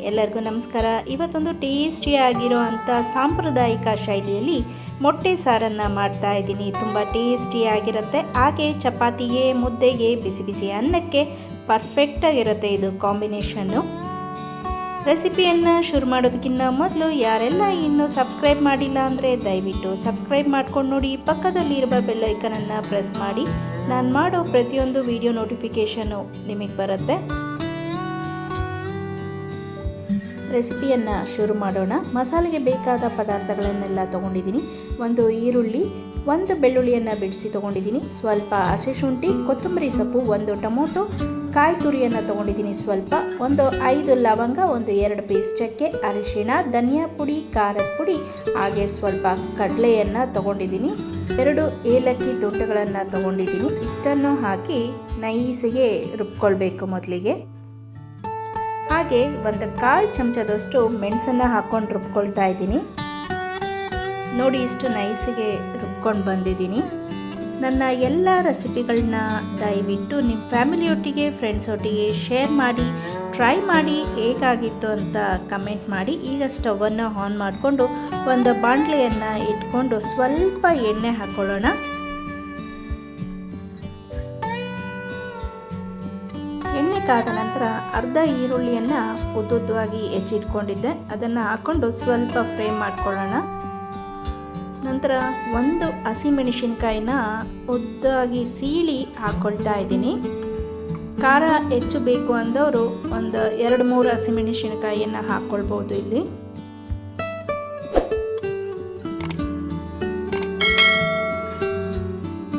ಎಲ್ಲರಿಗೂ ನಮಸ್ಕಾರ. ಇವತ್ತೊಂದು ಟೇಸ್ಟಿಯಾಗಿರೋ ಅಂಥ ಸಾಂಪ್ರದಾಯಿಕ ಶೈಲಿಯಲ್ಲಿ ಮೊಟ್ಟೆ ಸಾರನ್ನು ಮಾಡ್ತಾ ಇದ್ದೀನಿ. ತುಂಬ ಟೇಸ್ಟಿಯಾಗಿರುತ್ತೆ. ಹಾಗೆ ಚಪಾತಿಗೆ, ಮುದ್ದೆಗೆ, ಬಿಸಿ ಬಿಸಿ ಅನ್ನಕ್ಕೆ ಪರ್ಫೆಕ್ಟಾಗಿರುತ್ತೆ ಇದು ಕಾಂಬಿನೇಷನ್ನು. ರೆಸಿಪಿಯನ್ನು ಶುರು ಮಾಡೋದಕ್ಕಿಂತ ಮೊದಲು ಯಾರೆಲ್ಲ ಇನ್ನೂ ಸಬ್ಸ್ಕ್ರೈಬ್ ಮಾಡಿಲ್ಲ ಅಂದರೆ ದಯವಿಟ್ಟು ಸಬ್ಸ್ಕ್ರೈಬ್ ಮಾಡ್ಕೊಂಡು ನೋಡಿ. ಪಕ್ಕದಲ್ಲಿರುವ ಬೆಲ್ ಐಕನನ್ನು ಪ್ರೆಸ್ ಮಾಡಿ. ನಾನು ಮಾಡೋ ಪ್ರತಿಯೊಂದು ವಿಡಿಯೋ ನೋಟಿಫಿಕೇಷನ್ನು ನಿಮಗೆ ಬರುತ್ತೆ. ರೆಸಿಪಿಯನ್ನು ಶುರು ಮಾಡೋಣ. ಮಸಾಲೆಗೆ ಬೇಕಾದ ಪದಾರ್ಥಗಳನ್ನೆಲ್ಲ ತೊಗೊಂಡಿದ್ದೀನಿ. ಒಂದು ಈರುಳ್ಳಿ, ಒಂದು ಬೆಳ್ಳುಳ್ಳಿಯನ್ನು ಬಿಡಿಸಿ ತೊಗೊಂಡಿದ್ದೀನಿ, ಸ್ವಲ್ಪ ಹಸಿ ಶುಂಠಿ, ಕೊತ್ತಂಬರಿ ಸೊಪ್ಪು, ಒಂದು ಟೊಮೊಟೊ, ಕಾಯಿ ತುರಿಯನ್ನು ತೊಗೊಂಡಿದ್ದೀನಿ ಸ್ವಲ್ಪ, ಒಂದು 5 ಲವಂಗ, ಒಂದು 2 ಪೀಸ್ ಚಕ್ಕೆ, ಅರಿಶಿಣ, ಧನಿಯಾ ಪುಡಿ, ಖಾರದ ಪುಡಿ, ಹಾಗೆ ಸ್ವಲ್ಪ ಕಡಲೆಯನ್ನು ತೊಗೊಂಡಿದ್ದೀನಿ, 2 ಏಲಕ್ಕಿ ತುಂಡುಗಳನ್ನು ತೊಗೊಂಡಿದ್ದೀನಿ. ಇಷ್ಟನ್ನು ಹಾಕಿ ನೈಸಿಗೆ ರುಬ್ಕೊಳ್ಬೇಕು ಮೊದಲಿಗೆ. ಹಾಗೆ ಒಂದು 1/4 ಚಮಚದಷ್ಟು ಮೆಣಸನ್ನು ಹಾಕ್ಕೊಂಡು ರುಬ್ಕೊಳ್ತಾ ಇದ್ದೀನಿ. ನೋಡಿ, ಇಷ್ಟು ನೈಸಿಗೆ ರುಬ್ಕೊಂಡು ಬಂದಿದ್ದೀನಿ. ನನ್ನ ಎಲ್ಲ ರೆಸಿಪಿಗಳನ್ನ ದಯವಿಟ್ಟು ನಿಮ್ಮ ಫ್ಯಾಮಿಲಿಯೊಟ್ಟಿಗೆ, ಫ್ರೆಂಡ್ಸ್ ಒಟ್ಟಿಗೆ ಶೇರ್ ಮಾಡಿ, ಟ್ರೈ ಮಾಡಿ ಹೇಗಾಗಿತ್ತು ಅಂತ ಕಮೆಂಟ್ ಮಾಡಿ. ಈಗ ಸ್ಟವನ್ನು ಆನ್ ಮಾಡಿಕೊಂಡು ಒಂದು ಬಾಣಲೆಯನ್ನು ಇಟ್ಕೊಂಡು ಸ್ವಲ್ಪ ಎಣ್ಣೆ ಹಾಕ್ಕೊಳ್ಳೋಣ. ಎಣ್ಣೆ ಕಾದ ನಂತರ ಅರ್ಧ ಈರುಳ್ಳಿಯನ್ನು ಉದ್ದುದ್ದವಾಗಿ ಹೆಚ್ಚಿಟ್ಕೊಂಡಿದ್ದೆ, ಅದನ್ನು ಹಾಕ್ಕೊಂಡು ಸ್ವಲ್ಪ ಫ್ರೈ ಮಾಡ್ಕೊಳ್ಳೋಣ. ನಂತರ ಒಂದು ಹಸಿಮೆಣಸಿನ್ಕಾಯಿನ ಉದ್ದಾಗಿ ಸೀಳಿ ಹಾಕ್ಕೊಳ್ತಾ ಇದ್ದೀನಿ. ಖಾರ ಹೆಚ್ಚು ಬೇಕು ಅಂದವರು ಒಂದು 2-3 ಹಸಿಮೆಣಸಿನ್ಕಾಯಿಯನ್ನು ಹಾಕ್ಕೊಳ್ಬೋದು. ಇಲ್ಲಿ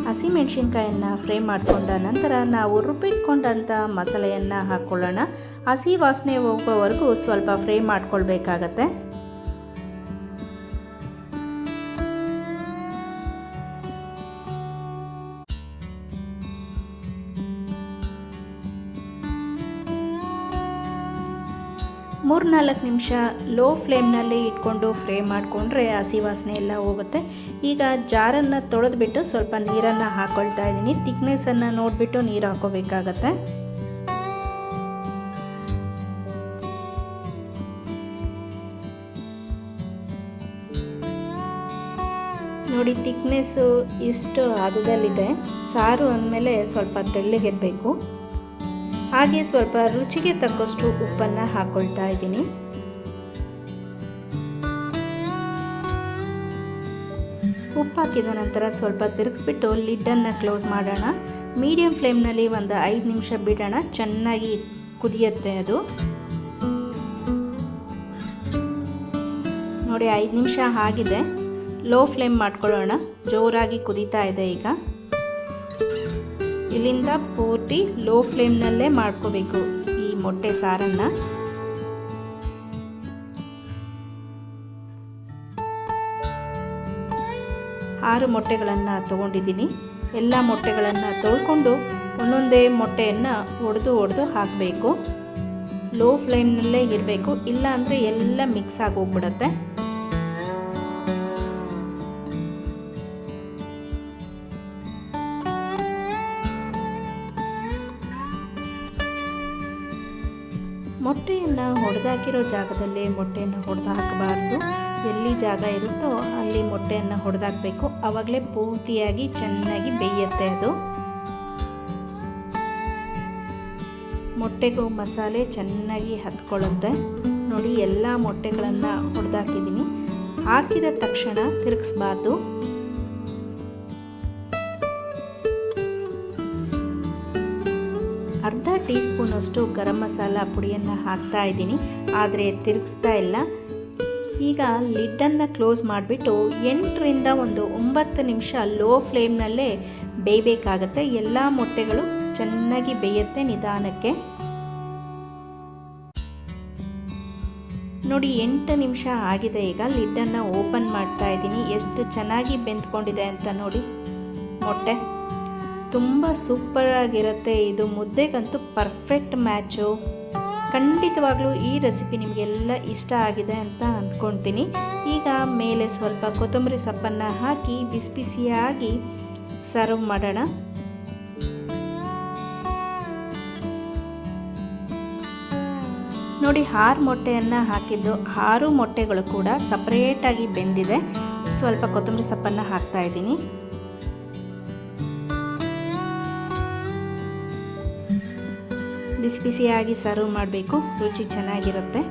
ಹಸಿಮೆಣಸಿನ್ಕಾಯನ್ನು ಫ್ರೈ ಮಾಡಿಕೊಂಡ ನಂತರ ನಾವು ರುಬ್ಬಿಟ್ಕೊಂಡಂಥ ಮಸಾಲೆಯನ್ನು ಹಾಕ್ಕೊಳ್ಳೋಣ. ಹಸಿ ವಾಸನೆ ಹೋಗೋವರೆಗೂ ಸ್ವಲ್ಪ ಫ್ರೈ ಮಾಡ್ಕೊಳ್ಬೇಕಾಗತ್ತೆ. ಮೂರು 4 ನಿಮಿಷ ಲೋ ಫ್ಲೇಮ್ನಲ್ಲಿ ಇಟ್ಕೊಂಡು ಫ್ರೈ ಮಾಡಿಕೊಂಡ್ರೆ ಹಸಿ ವಾಸನೆ ಎಲ್ಲ ಹೋಗುತ್ತೆ. ಈಗ ಜಾರನ್ನು ತೊಳೆದ್ಬಿಟ್ಟು ಸ್ವಲ್ಪ ನೀರನ್ನು ಹಾಕ್ಕೊಳ್ತಾ ಇದ್ದೀನಿ. ತಿಕ್ನೆಸ್ಸನ್ನು ನೋಡಿಬಿಟ್ಟು ನೀರು ಹಾಕೋಬೇಕಾಗತ್ತೆ. ನೋಡಿ, ತಿಕ್ನೆಸ್ಸು ಇಷ್ಟು ಹದದಲ್ಲಿದೆ. ಸಾರು ಅಂದಮೇಲೆ ಸ್ವಲ್ಪ ತೆಳ್ಳಗಿರಬೇಕು. ಹಾಗೆ ಸ್ವಲ್ಪ ರುಚಿಗೆ ತಕ್ಕಷ್ಟು ಉಪ್ಪನ್ನು ಹಾಕ್ಕೊಳ್ತಾ ಇದ್ದೀನಿ. ಉಪ್ಪು ಹಾಕಿದ ನಂತರ ಸ್ವಲ್ಪ ತಿರುಗಿಸ್ಬಿಟ್ಟು ಲಿಡ್ಡನ್ನು ಕ್ಲೋಸ್ ಮಾಡೋಣ. ಮೀಡಿಯಂ ಫ್ಲೇಮ್ನಲ್ಲಿ ಒಂದು 5 ನಿಮಿಷ ಬಿಡೋಣ. ಚೆನ್ನಾಗಿ ಕುದಿಯುತ್ತೆ ಅದು. ನೋಡಿ, 5 ನಿಮಿಷ ಆಗಿದೆ. ಲೋ ಫ್ಲೇಮ್ ಮಾಡ್ಕೊಳ್ಳೋಣ. ಜೋರಾಗಿ ಕುದೀತಾ ಇದೆ. ಈಗ ಇಲ್ಲಿಂದ ಪೂರ್ತಿ ಲೋ ಫ್ಲೇಮ್ನಲ್ಲೇ ಮಾಡ್ಕೋಬೇಕು ಈ ಮೊಟ್ಟೆ ಸಾರನ್ನು. ಆರು ಮೊಟ್ಟೆಗಳನ್ನು ತಗೊಂಡಿದ್ದೀನಿ. ಎಲ್ಲ ಮೊಟ್ಟೆಗಳನ್ನು ತೊಳ್ಕೊಂಡು ಒಂದೊಂದೇ ಮೊಟ್ಟೆಯನ್ನು ಒಡೆದು ಹಾಕಬೇಕು. ಲೋ ಫ್ಲೇಮ್ನಲ್ಲೇ ಇರಬೇಕು, ಇಲ್ಲ ಅಂದರೆ ಎಲ್ಲ ಮಿಕ್ಸ್ ಆಗಿ ಹೋಗ್ಬಿಡುತ್ತೆ. ಮೊಟ್ಟೆಯನ್ನು ಹೊಡೆದಾಕಿರೋ ಜಾಗದಲ್ಲೇ ಮೊಟ್ಟೆಯನ್ನು ಹೊಡೆದು ಹಾಕಬಾರ್ದು. ಎಲ್ಲಿ ಜಾಗ ಇರುತ್ತೋ ಅಲ್ಲಿ ಮೊಟ್ಟೆಯನ್ನು ಹೊಡೆದಾಕಬೇಕು. ಆವಾಗಲೇ ಪೂರ್ತಿಯಾಗಿ ಚೆನ್ನಾಗಿ ಬೇಯುತ್ತೆ ಅದು. ಮೊಟ್ಟೆಗೂ ಮಸಾಲೆ ಚೆನ್ನಾಗಿ ಹತ್ಕೊಳ್ಳುತ್ತೆ. ನೋಡಿ, ಎಲ್ಲ ಮೊಟ್ಟೆಗಳನ್ನು ಹೊಡೆದಾಕಿದ್ದೀನಿ. ಹಾಕಿದ ತಕ್ಷಣ ತಿರುಗಿಸ್ಬಾರ್ದು. ಅರ್ಧ ಟೀ ಸ್ಪೂನಷ್ಟು ಗರಂ ಮಸಾಲ ಪುಡಿಯನ್ನು ಹಾಕ್ತಾ ಇದ್ದೀನಿ, ಆದರೆ ತಿರುಗಿಸ್ತಾ ಇಲ್ಲ. ಈಗ ಲಿಡ್ಡನ್ನು ಕ್ಲೋಸ್ ಮಾಡಿಬಿಟ್ಟು 8ರಿಂದ 9 ನಿಮಿಷ ಲೋ ಫ್ಲೇಮ್ನಲ್ಲೇ ಬೇಯಬೇಕಾಗತ್ತೆ. ಎಲ್ಲ ಮೊಟ್ಟೆಗಳು ಚೆನ್ನಾಗಿ ಬೇಯುತ್ತೆ ನಿಧಾನಕ್ಕೆ. ನೋಡಿ, 8 ನಿಮಿಷ ಆಗಿದೆ. ಈಗ ಲಿಡ್ಡನ್ನು ಓಪನ್ ಮಾಡ್ತಾ ಇದ್ದೀನಿ. ಎಷ್ಟು ಚೆನ್ನಾಗಿ ಬೆಂದ್ಕೊಂಡಿದೆ ಅಂತ ನೋಡಿ. ಮೊಟ್ಟೆ ತುಂಬ ಸೂಪರಾಗಿರುತ್ತೆ. ಇದು ಮುದ್ದೆಗಂತೂ ಪರ್ಫೆಕ್ಟ್ ಮ್ಯಾಚು. ಖಂಡಿತವಾಗ್ಲೂ ಈ ರೆಸಿಪಿ ನಿಮಗೆಲ್ಲ ಇಷ್ಟ ಆಗಿದೆ ಅಂತ ಅಂದ್ಕೊಳ್ತೀನಿ. ಈಗ ಮೇಲೆ ಸ್ವಲ್ಪ ಕೊತ್ತಂಬರಿ ಸೊಪ್ಪನ್ನು ಹಾಕಿ ಬಿಸಿ ಬಿಸಿಯಾಗಿ ಸರ್ವ್ ಮಾಡೋಣ. ನೋಡಿ 6 ಮೊಟ್ಟೆಯನ್ನು ಹಾಕಿದ್ದು 6 ಮೊಟ್ಟೆಗಳು ಕೂಡ ಸಪ್ರೇಟಾಗಿ ಬೆಂದಿದೆ. ಸ್ವಲ್ಪ ಕೊತ್ತಂಬರಿ ಸೊಪ್ಪನ್ನು ಹಾಕ್ತಾ ಇದ್ದೀನಿ. ಬಿಸಿ ಬಿಸಿಯಾಗಿ ಸರ್ವ್ ಮಾಡಬೇಕು, ರುಚಿ ಚೆನ್ನಾಗಿರುತ್ತೆ.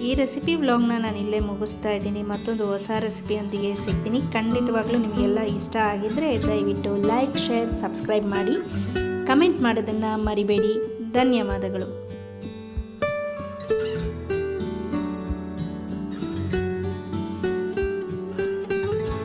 ಈ ರೆಸಿಪಿ ವ್ಲಾಗ್ನ ನಾನು ಇಲ್ಲೇ ಮುಗಿಸ್ತಾ ಇದ್ದೀನಿ. ಮತ್ತೊಂದು ಹೊಸ ರೆಸಿಪಿಯೊಂದಿಗೆ ಸಿಗ್ತೀನಿ. ಖಂಡಿತವಾಗ್ಲೂ ನಿಮಗೆಲ್ಲ ಇಷ್ಟ ಆಗಿದ್ದರೆ ದಯವಿಟ್ಟು ಲೈಕ್, ಶೇರ್, ಸಬ್ಸ್ಕ್ರೈಬ್ ಮಾಡಿ. ಕಮೆಂಟ್ ಮಾಡೋದನ್ನು ಮರಿಬೇಡಿ. ಧನ್ಯವಾದಗಳು.